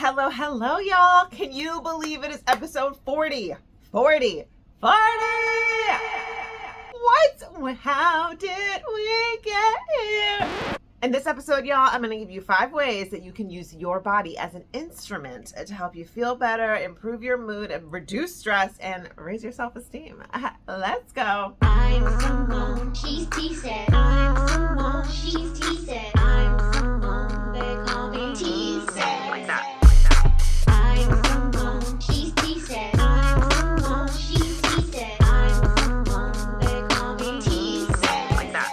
Hello, y'all. Can you believe it is episode 40? 40! What? How did we get here? In this episode, y'all, I'm going to give you 5 ways that you can use your body as an instrument to help you feel better, improve your mood, and reduce stress, and raise your self-esteem. Let's go. I'm Simone, she's TSED. I'm Simone, she's TSED. I'm Simone, they call me TSED. Like that. I'm Simone, she's TSED. I'm Simone, she's TSED. I'm Simone, they call me TSED. Like that.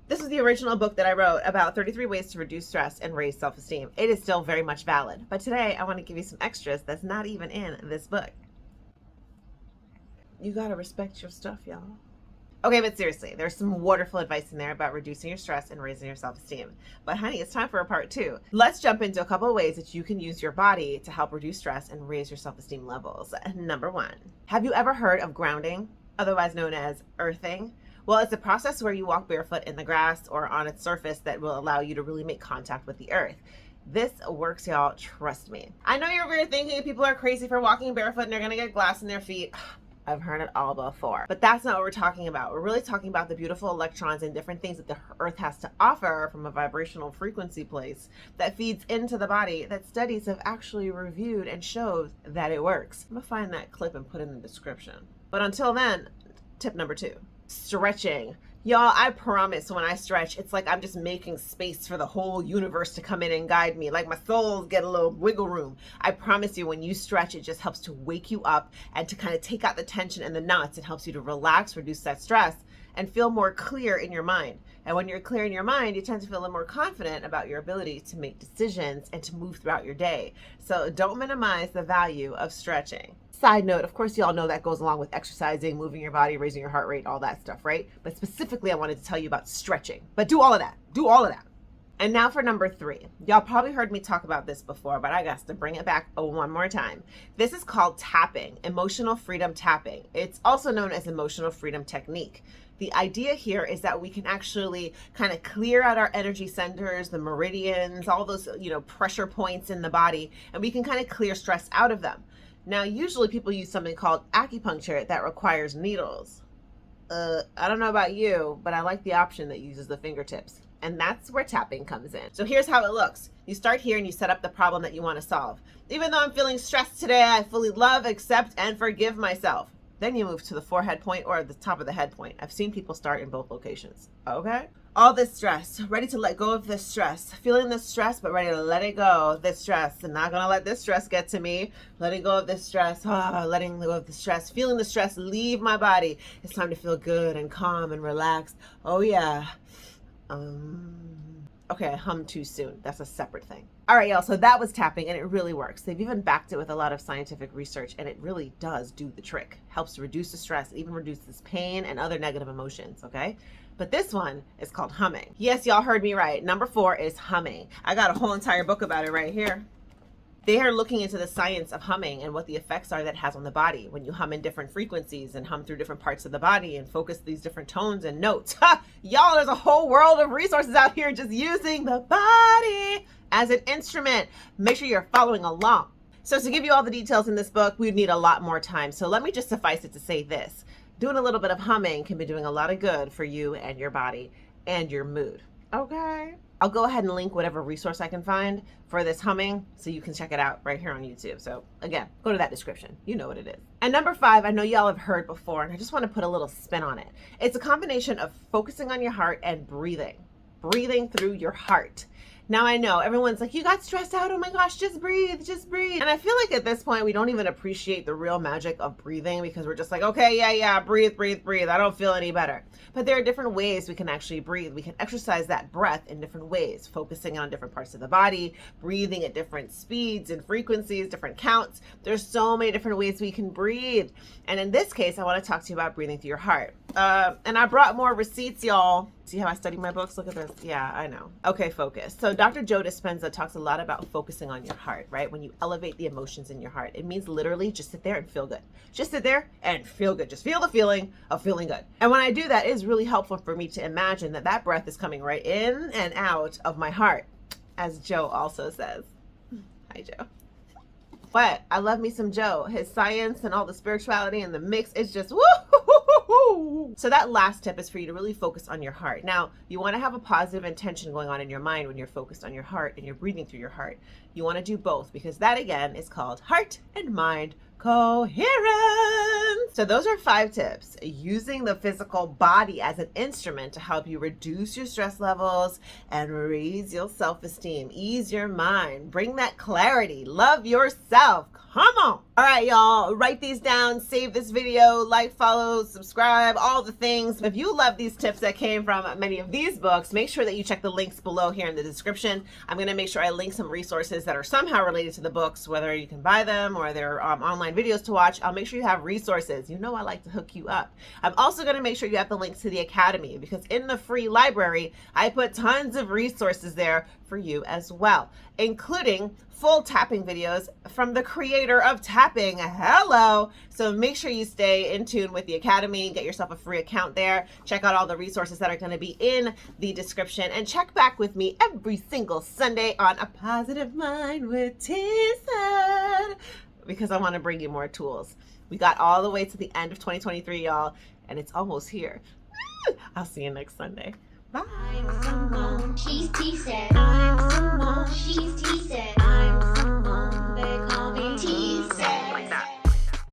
This is the original book that I wrote about 33 ways to reduce stress and raise self-esteem. It is still very much valid, but today I want to give you some extras that's not even in this book. You gotta respect your stuff, y'all. Okay, but seriously, there's some wonderful advice in there about reducing your stress and raising your self-esteem. But honey, it's time for a part 2. Let's jump into a couple of ways that you can use your body to help reduce stress and raise your self-esteem levels. Number 1, have you ever heard of grounding, otherwise known as earthing? Well, it's a process where you walk barefoot in the grass or on its surface that will allow you to really make contact with the earth. This works, y'all, trust me. I know you're thinking people are crazy for walking barefoot and they're gonna get glass in their feet. I've heard it all before, but that's not what we're talking about. We're really talking about the beautiful electrons and different things that the earth has to offer from a vibrational frequency place that feeds into the body that studies have actually reviewed and shows that it works. I'm gonna find that clip and put it in the description. But until then, tip number 2, stretching. Y'all, I promise when I stretch, it's like I'm just making space for the whole universe to come in and guide me. Like my soul get a little wiggle room. I promise you, when you stretch, it just helps to wake you up and to kind of take out the tension and the knots. It helps you to relax, reduce that stress, and feel more clear in your mind. And when you're clear in your mind, you tend to feel a little more confident about your ability to make decisions and to move throughout your day. So don't minimize the value of stretching. Side note, of course, you all know that goes along with exercising, moving your body, raising your heart rate, all that stuff, right? But specifically, I wanted to tell you about stretching. But do all of that. Do all of that. And now for number 3. Y'all probably heard me talk about this before, but I got to bring it back one more time. This is called tapping, emotional freedom tapping. It's also known as emotional freedom technique. The idea here is that we can actually kind of clear out our energy centers, the meridians, all those, pressure points in the body, and we can kind of clear stress out of them. Now, usually people use something called acupuncture that requires needles. I don't know about you, but I like the option that uses the fingertips. And that's where tapping comes in. So here's how it looks. You start here and you set up the problem that you want to solve. Even though I'm feeling stressed today, I fully love, accept, and forgive myself. Then you move to the forehead point or the top of the head point. I've seen people start in both locations. Okay? All this stress, ready to let go of this stress. Feeling this stress, but ready to let it go. This stress. I'm not going to let this stress get to me. Letting go of this stress. Letting go of the stress. Feeling the stress leave my body. It's time to feel good and calm and relaxed. Oh, yeah. Okay, I hummed too soon. That's a separate thing. All right, y'all, so that was tapping, and it really works. They've even backed it with a lot of scientific research, and it really does do the trick. Helps to reduce the stress, even reduces pain and other negative emotions, okay? But this one is called humming. Yes, y'all heard me right. Number 4 is humming. I got a whole entire book about it right here. They are looking into the science of humming and what the effects are that it has on the body when you hum in different frequencies and hum through different parts of the body and focus these different tones and notes. Y'all, there's a whole world of resources out here just using the body as an instrument. Make sure you're following along. So to give you all the details in this book, we'd need a lot more time. So let me just suffice it to say this. Doing a little bit of humming can be doing a lot of good for you and your body and your mood. Okay? I'll go ahead and link whatever resource I can find for this humming so you can check it out right here on YouTube. So again, go to that description. You know what it is. And number 5, I know y'all have heard before, and I just want to put a little spin on it. It's a combination of focusing on your heart and breathing through your heart. Now I know everyone's like, you got stressed out. Oh my gosh, just breathe, just breathe. And I feel like at this point, we don't even appreciate the real magic of breathing because we're just like, okay, yeah, breathe. I don't feel any better. But there are different ways we can actually breathe. We can exercise that breath in different ways, focusing on different parts of the body, breathing at different speeds and frequencies, different counts. There's so many different ways we can breathe. And in this case, I want to talk to you about breathing through your heart. And I brought more receipts, y'all. See how I study my books? Look at this. Yeah, I know. Okay, focus. So Dr. Joe Dispenza talks a lot about focusing on your heart, right? When you elevate the emotions in your heart, it means literally just sit there and feel good. Just sit there and feel good. Just feel the feeling of feeling good. And when I do that, it is really helpful for me to imagine that that breath is coming right in and out of my heart, as Joe also says. Hi, Joe. But I love me some Joe. His science and all the spirituality and the mix is just woo. So that last tip is for you to really focus on your heart. Now, you want to have a positive intention going on in your mind when you're focused on your heart and you're breathing through your heart. You want to do both because that again is called heart and mind coherence. So those are 5 tips. Using the physical body as an instrument to help you reduce your stress levels and raise your self-esteem, ease your mind, bring that clarity, love yourself. Come on. All right, y'all, write these down, save this video, like, follow, subscribe, all the things. If you love these tips that came from many of these books, make sure that you check the links below here in the description. I'm going to make sure I link some resources that are somehow related to the books, whether you can buy them or they're online videos to watch. I'll make sure you have resources. You know I like to hook you up. I'm also going to make sure you have the links to the Academy because in the free library, I put tons of resources there for you as well, including full tapping videos from the creator of tapping. Hello. So make sure you stay in tune with the Academy, get yourself a free account there, check out all the resources that are going to be in the description, and check back with me every single Sunday on A Positive Mind with TSED because I want to bring you more tools. We got all the way to the end of 2023, y'all, and it's almost here. I'll see you next Sunday. Bye. I'm Simone, she's TSED. I'm Simone, she's TSED.